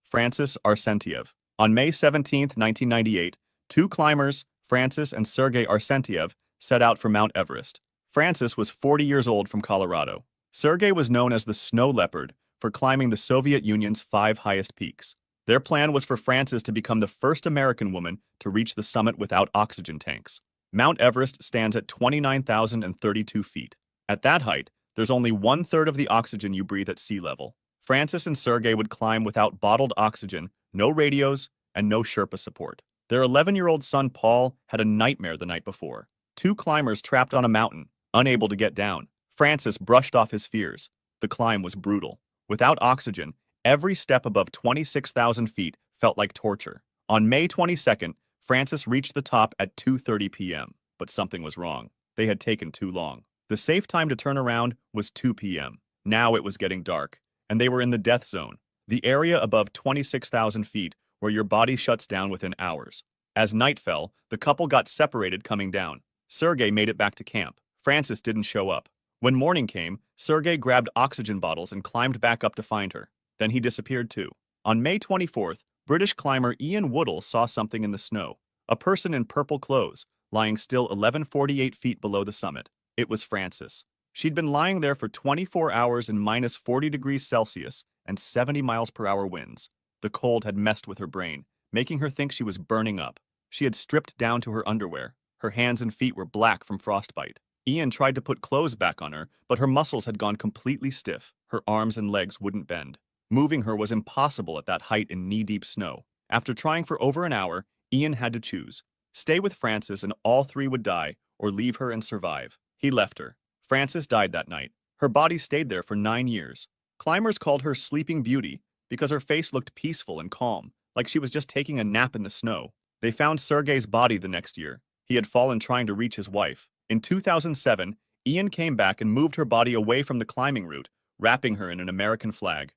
Francis Arsentiev. On May 17, 1998, two climbers, Francis and Sergei Arsentiev, set out for Mount Everest. Francis was 40 years old from Colorado. Sergei was known as the Snow Leopard for climbing the Soviet Union's 5 highest peaks. Their plan was for Francis to become the first American woman to reach the summit without oxygen tanks. Mount Everest stands at 29,032 feet. At that height, there's only 1/3 of the oxygen you breathe at sea level. Francis and Sergei would climb without bottled oxygen, no radios, and no Sherpa support. Their 11-year-old son Paul had a nightmare the night before. Two climbers trapped on a mountain, unable to get down. Francis brushed off his fears. The climb was brutal. Without oxygen, every step above 26,000 feet felt like torture. On May 22nd, Francis reached the top at 2:30 p.m., but something was wrong. They had taken too long. The safe time to turn around was 2 p.m. Now it was getting dark, and they were in the death zone, the area above 26,000 feet where your body shuts down within hours. As night fell, the couple got separated coming down. Sergei made it back to camp. Francis didn't show up. When morning came, Sergei grabbed oxygen bottles and climbed back up to find her. Then he disappeared too. On May 24th, British climber Ian Woodall saw something in the snow. A person in purple clothes, lying still 1148 feet below the summit. It was Francis. She'd been lying there for 24 hours in minus 40 degrees Celsius and 70 miles per hour winds. The cold had messed with her brain, making her think she was burning up. She had stripped down to her underwear. Her hands and feet were black from frostbite. Ian tried to put clothes back on her, but her muscles had gone completely stiff. Her arms and legs wouldn't bend. Moving her was impossible at that height in knee-deep snow. After trying for over an hour, Ian had to choose. Stay with Francis and all three would die, or leave her and survive. He left her. Francis died that night. Her body stayed there for 9 years. Climbers called her Sleeping Beauty because her face looked peaceful and calm, like she was just taking a nap in the snow. They found Sergei's body the next year. He had fallen trying to reach his wife. In 2007, Ian came back and moved her body away from the climbing route, wrapping her in an American flag.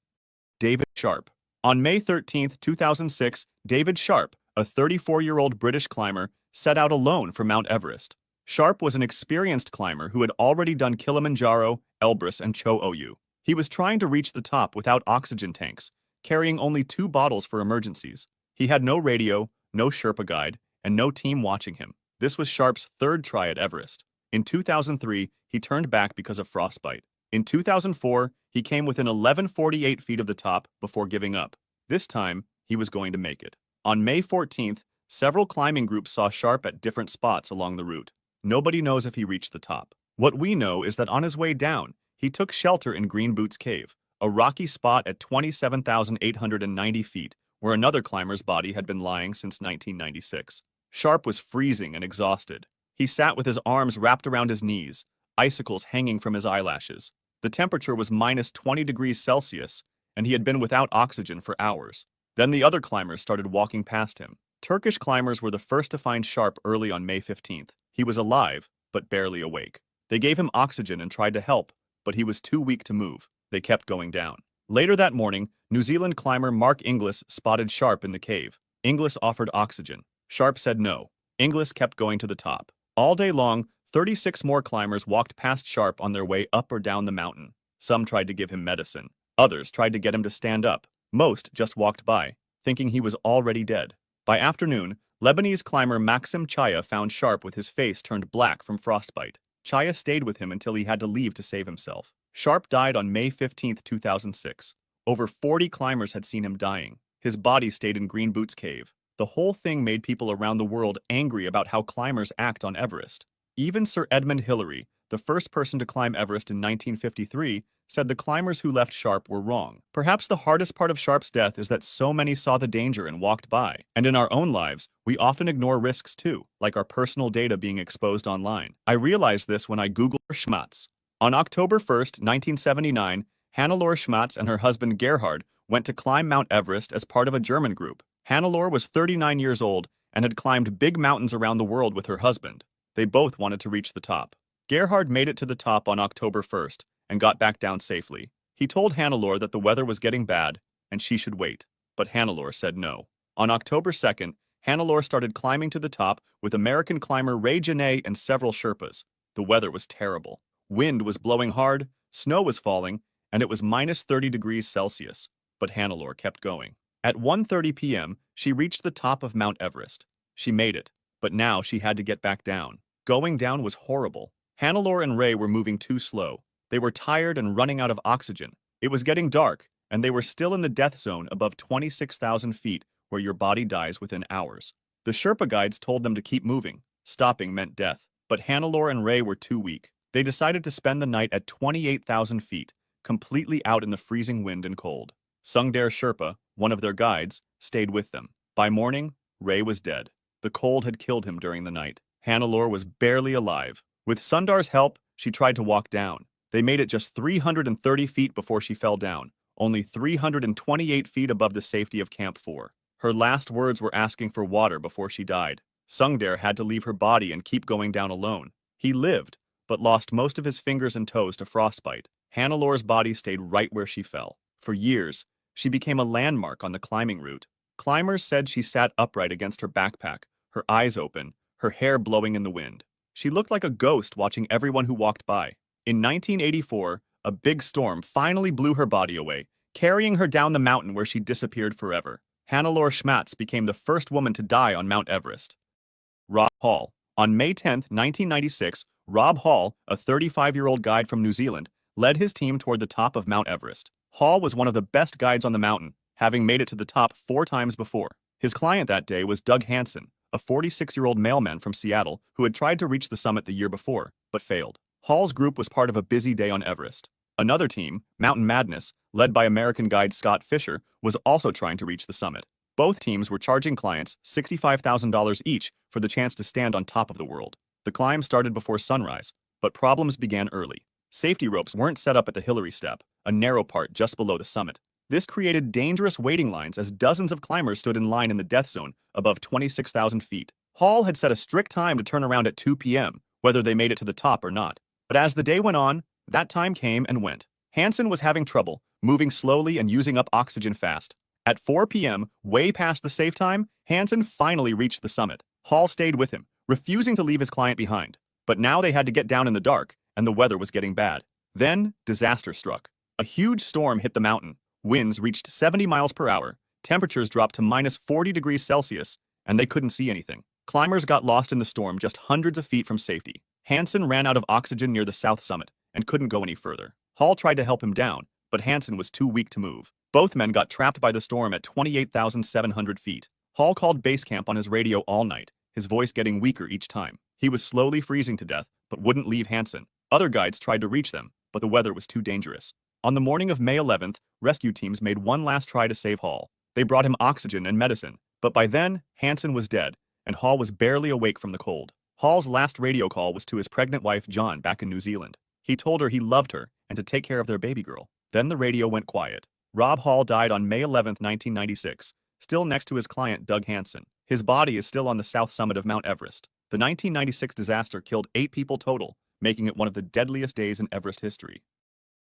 David Sharp. On May 13, 2006, David Sharp, a 34-year-old British climber, set out alone for Mount Everest. Sharp was an experienced climber who had already done Kilimanjaro, Elbrus, and Cho Oyu. He was trying to reach the top without oxygen tanks, carrying only 2 bottles for emergencies. He had no radio, no Sherpa guide, and no team watching him. This was Sharp's 3rd try at Everest. In 2003, he turned back because of frostbite. In 2004, he came within 1148 feet of the top before giving up. This time, he was going to make it. On May 14th, several climbing groups saw Sharp at different spots along the route. Nobody knows if he reached the top. What we know is that on his way down, he took shelter in Green Boots Cave, a rocky spot at 27,890 feet, where another climber's body had been lying since 1996. Sharp was freezing and exhausted. He sat with his arms wrapped around his knees, icicles hanging from his eyelashes. The temperature was minus 20 degrees Celsius, and he had been without oxygen for hours. Then the other climbers started walking past him. Turkish climbers were the first to find Sharp early on May 15th. He was alive, but barely awake. They gave him oxygen and tried to help, but he was too weak to move. They kept going down. Later that morning, New Zealand climber Mark Inglis spotted Sharp in the cave. Inglis offered oxygen. Sharp said no. Inglis kept going to the top. All day long, 36 more climbers walked past Sharp on their way up or down the mountain. Some tried to give him medicine. Others tried to get him to stand up. Most just walked by, thinking he was already dead. By afternoon, Lebanese climber Maxim Chaya found Sharp with his face turned black from frostbite. Chaya stayed with him until he had to leave to save himself. Sharp died on May 15, 2006. Over 40 climbers had seen him dying. His body stayed in Green Boots Cave. The whole thing made people around the world angry about how climbers act on Everest. Even Sir Edmund Hillary, the first person to climb Everest in 1953, said the climbers who left Sharp were wrong. Perhaps the hardest part of Sharp's death is that so many saw the danger and walked by. And in our own lives, we often ignore risks too, like our personal data being exposed online. I realized this when I Googled Schmatz. On October 1st, 1979, Hannelore Schmatz and her husband Gerhard went to climb Mount Everest as part of a German group. Hannelore was 39 years old and had climbed big mountains around the world with her husband. They both wanted to reach the top. Gerhard made it to the top on October 1st and got back down safely. He told Hannelore that the weather was getting bad and she should wait, but Hannelore said no. On October 2nd, Hannelore started climbing to the top with American climber Ray Janae and several Sherpas. The weather was terrible. Wind was blowing hard, snow was falling, and it was minus 30 degrees Celsius, but Hannelore kept going. At 1:30 p.m., she reached the top of Mount Everest. She made it, but now she had to get back down. Going down was horrible. Hannelore and Ray were moving too slow. They were tired and running out of oxygen. It was getting dark, and they were still in the death zone above 26,000 feet, where your body dies within hours. The Sherpa guides told them to keep moving. Stopping meant death. But Hannelore and Ray were too weak. They decided to spend the night at 28,000 feet, completely out in the freezing wind and cold. Sungdare Sherpa, one of their guides, stayed with them. By morning, Ray was dead. The cold had killed him during the night. Hannelore was barely alive. With Sundar's help, she tried to walk down. They made it just 330 feet before she fell down, only 328 feet above the safety of Camp 4. Her last words were asking for water before she died. Sungdare had to leave her body and keep going down alone. He lived, but lost most of his fingers and toes to frostbite. Hannelore's body stayed right where she fell. For years, she became a landmark on the climbing route. Climbers said she sat upright against her backpack, her eyes open, her hair blowing in the wind. She looked like a ghost watching everyone who walked by. In 1984, a big storm finally blew her body away, carrying her down the mountain where she disappeared forever. Hannelore Schmatz became the first woman to die on Mount Everest. Rob Hall. On May 10, 1996, Rob Hall, a 35-year-old guide from New Zealand, led his team toward the top of Mount Everest. Hall was one of the best guides on the mountain, having made it to the top 4 times before. His client that day was Doug Hansen, a 46-year-old mailman from Seattle who had tried to reach the summit the year before, but failed. Hall's group was part of a busy day on Everest. Another team, Mountain Madness, led by American guide Scott Fisher, was also trying to reach the summit. Both teams were charging clients $65,000 each for the chance to stand on top of the world. The climb started before sunrise, but problems began early. Safety ropes weren't set up at the Hillary Step, a narrow part just below the summit. This created dangerous waiting lines as dozens of climbers stood in line in the death zone above 26,000 feet. Hall had set a strict time to turn around at 2 p.m., whether they made it to the top or not. But as the day went on, that time came and went. Hansen was having trouble, moving slowly and using up oxygen fast. At 4 p.m., way past the safe time, Hansen finally reached the summit. Hall stayed with him, refusing to leave his client behind. But now they had to get down in the dark, and the weather was getting bad. Then, disaster struck. A huge storm hit the mountain. Winds reached 70 miles per hour, temperatures dropped to minus 40 degrees Celsius, and they couldn't see anything. Climbers got lost in the storm just hundreds of feet from safety. Hansen ran out of oxygen near the south summit and couldn't go any further. Hall tried to help him down, but Hansen was too weak to move. Both men got trapped by the storm at 28,700 feet. Hall called base camp on his radio all night, his voice getting weaker each time. He was slowly freezing to death, but wouldn't leave Hansen. Other guides tried to reach them, but the weather was too dangerous. On the morning of May 11th, rescue teams made one last try to save Hall. They brought him oxygen and medicine, but by then, Hansen was dead, and Hall was barely awake from the cold. Hall's last radio call was to his pregnant wife, John, back in New Zealand. He told her he loved her and to take care of their baby girl. Then the radio went quiet. Rob Hall died on May 11, 1996, still next to his client, Doug Hansen. His body is still on the south summit of Mount Everest. The 1996 disaster killed 8 people total, making it one of the deadliest days in Everest history.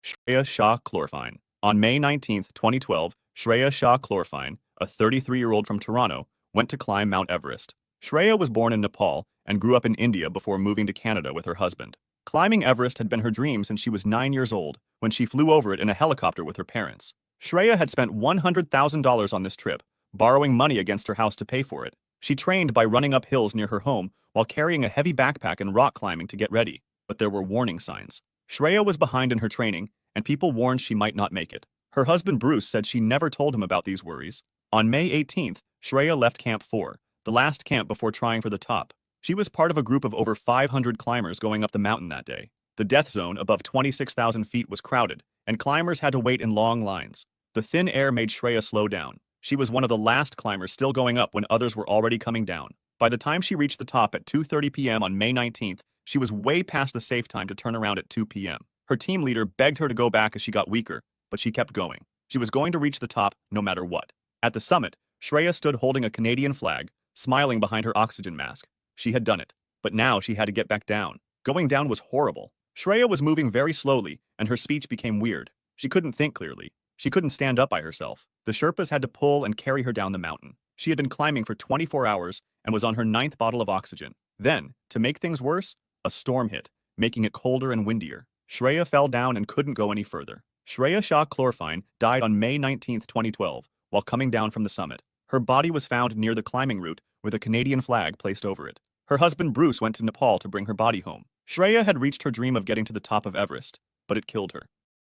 Shreya Shah Chlorfine. On May 19, 2012, Shreya Shah Chlorfine, a 33-year-old from Toronto, went to climb Mount Everest. Shreya was born in Nepal and grew up in India before moving to Canada with her husband. Climbing Everest had been her dream since she was 9 years old, when she flew over it in a helicopter with her parents. Shreya had spent $100,000 on this trip, borrowing money against her house to pay for it. She trained by running up hills near her home while carrying a heavy backpack and rock climbing to get ready. But there were warning signs. Shreya was behind in her training, and people warned she might not make it. Her husband Bruce said she never told him about these worries. On May 18th, Shreya left Camp 4, the last camp before trying for the top. She was part of a group of over 500 climbers going up the mountain that day. The death zone above 26,000 feet was crowded, and climbers had to wait in long lines. The thin air made Shreya slow down. She was one of the last climbers still going up when others were already coming down. By the time she reached the top at 2:30 p.m. on May 19th, she was way past the safe time to turn around at 2 p.m. Her team leader begged her to go back as she got weaker, but she kept going. She was going to reach the top no matter what. At the summit, Shreya stood holding a Canadian flag, smiling behind her oxygen mask. She had done it, but now she had to get back down. Going down was horrible. Shreya was moving very slowly, and her speech became weird. She couldn't think clearly. She couldn't stand up by herself. The Sherpas had to pull and carry her down the mountain. She had been climbing for 24 hours and was on her 9th bottle of oxygen. Then, to make things worse, a storm hit, making it colder and windier. Shreya fell down and couldn't go any further. Shreya Shah Chlorfine died on May 19, 2012, while coming down from the summit. Her body was found near the climbing route with a Canadian flag placed over it. Her husband Bruce went to Nepal to bring her body home. Shreya had reached her dream of getting to the top of Everest, but it killed her.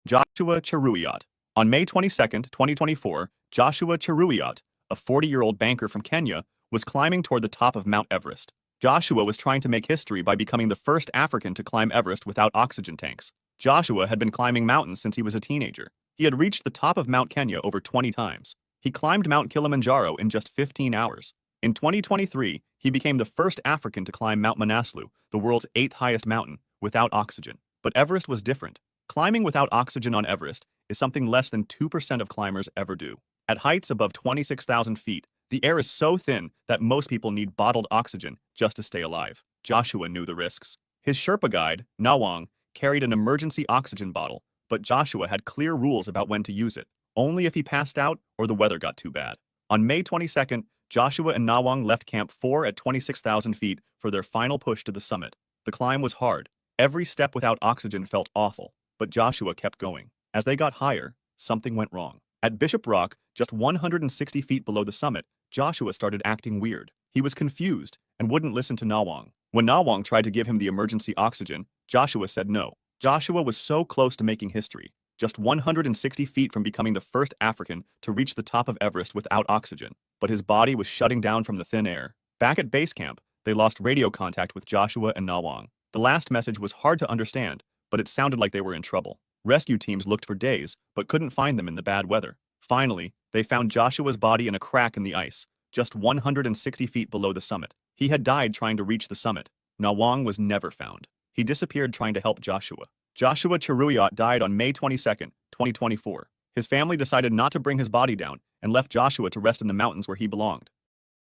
Joshua Cheruiyot. On May 22, 2024, Joshua Cheruiyot, a 40-year-old banker from Kenya, was climbing toward the top of Mount Everest. Joshua was trying to make history by becoming the first African to climb Everest without oxygen tanks. Joshua had been climbing mountains since he was a teenager. He had reached the top of Mount Kenya over 20 times. He climbed Mount Kilimanjaro in just 15 hours. In 2023, he became the first African to climb Mount Manaslu, the world's 8th highest mountain, without oxygen. But Everest was different. Climbing without oxygen on Everest is something less than 2% of climbers ever do. At heights above 26,000 feet, the air is so thin that most people need bottled oxygen just to stay alive. Joshua knew the risks. His Sherpa guide, Nawang, carried an emergency oxygen bottle, but Joshua had clear rules about when to use it, only if he passed out or the weather got too bad. On May 22nd, Joshua and Nawang left Camp 4 at 26,000 feet for their final push to the summit. The climb was hard. Every step without oxygen felt awful, but Joshua kept going. As they got higher, something went wrong. At Bishop Rock, just 160 feet below the summit, Joshua started acting weird. He was confused and wouldn't listen to Nawang. When Nawang tried to give him the emergency oxygen, Joshua said no. Joshua was so close to making history, just 160 feet from becoming the first African to reach the top of Everest without oxygen, but his body was shutting down from the thin air. Back at base camp, they lost radio contact with Joshua and Nawang. The last message was hard to understand, but it sounded like they were in trouble. Rescue teams looked for days, but couldn't find them in the bad weather. Finally, they found Joshua's body in a crack in the ice, just 160 feet below the summit. He had died trying to reach the summit. Nawang was never found. He disappeared trying to help Joshua. Joshua Cheruiyot died on May 22, 2024. His family decided not to bring his body down and left Joshua to rest in the mountains where he belonged.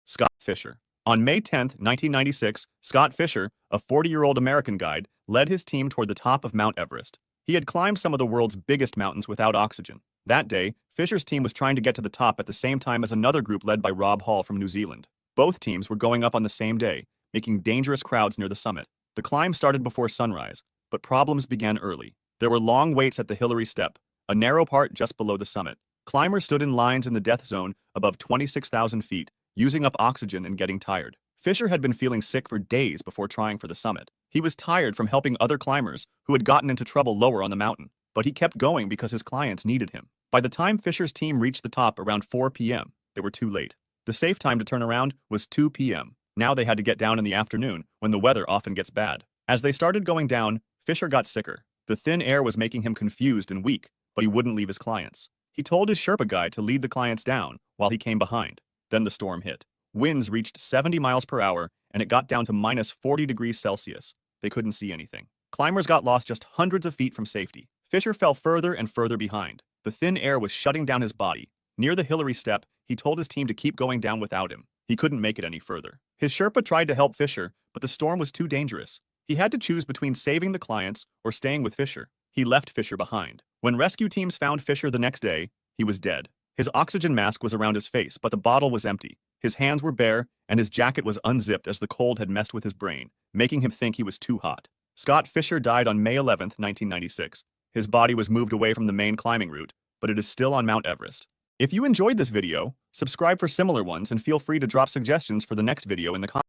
Scott Fisher. On May 10, 1996, Scott Fisher, a 40-year-old American guide, led his team toward the top of Mount Everest. He had climbed some of the world's biggest mountains without oxygen. That day, Fisher's team was trying to get to the top at the same time as another group led by Rob Hall from New Zealand. Both teams were going up on the same day, making dangerous crowds near the summit. The climb started before sunrise, but problems began early. There were long waits at the Hillary Step, a narrow part just below the summit. Climbers stood in lines in the death zone above 26,000 feet, using up oxygen and getting tired. Fisher had been feeling sick for days before trying for the summit. He was tired from helping other climbers who had gotten into trouble lower on the mountain, but he kept going because his clients needed him. By the time Fisher's team reached the top around 4 p.m., they were too late. The safe time to turn around was 2 p.m. Now they had to get down in the afternoon, when the weather often gets bad. As they started going down, Fisher got sicker. The thin air was making him confused and weak, but he wouldn't leave his clients. He told his Sherpa guide to lead the clients down while he came behind. Then the storm hit. Winds reached 70 miles per hour, and it got down to minus 40 degrees Celsius. They couldn't see anything. Climbers got lost just hundreds of feet from safety. Fisher fell further and further behind. The thin air was shutting down his body. Near the Hillary Step, he told his team to keep going down without him. He couldn't make it any further. His Sherpa tried to help Fisher, but the storm was too dangerous. He had to choose between saving the clients or staying with Fisher. He left Fisher behind. When rescue teams found Fisher the next day, he was dead. His oxygen mask was around his face, but the bottle was empty. His hands were bare, and his jacket was unzipped as the cold had messed with his brain, making him think he was too hot. Scott Fisher died on May 11, 1996. His body was moved away from the main climbing route, but it is still on Mount Everest. If you enjoyed this video, subscribe for similar ones and feel free to drop suggestions for the next video in the comments.